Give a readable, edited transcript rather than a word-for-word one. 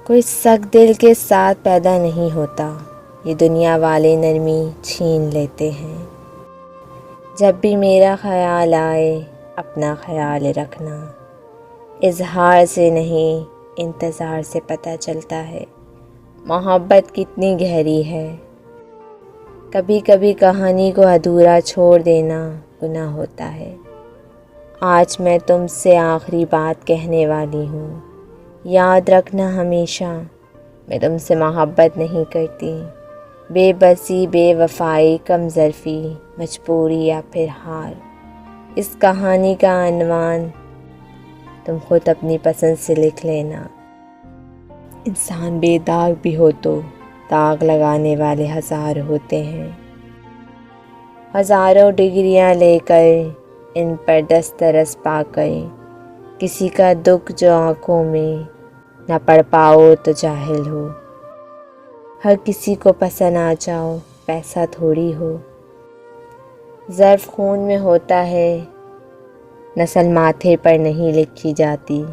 کوئی سخت دل کے ساتھ پیدا نہیں ہوتا، یہ دنیا والے نرمی چھین لیتے ہیں۔ جب بھی میرا خیال آئے اپنا خیال رکھنا، اظہار سے نہیں انتظار سے پتہ چلتا ہے محبت کتنی گہری ہے۔ کبھی کبھی کہانی کو ادھورا چھوڑ دینا گناہ ہوتا ہے۔ آج میں تم سے آخری بات کہنے والی ہوں، یاد رکھنا ہمیشہ میں تم سے محبت نہیں کرتی۔ بے بسی، بے وفائی، کم ظرفی، مجبوری یا پھر ہار، اس کہانی کا عنوان تم خود اپنی پسند سے لکھ لینا۔ انسان بے داغ بھی ہو تو داغ لگانے والے ہزار ہوتے ہیں، ہزاروں ڈگریاں لے کر ان پر دسترس پا کر، کسی کا دکھ جو آنکھوں میں نہ پڑھ پاؤ تو جاہل ہو۔ ہر کسی کو پسند آ جاؤ پیسہ تھوڑی ہو۔ ظرف خون میں ہوتا ہے، نسل ماتھے پر نہیں لکھی جاتی۔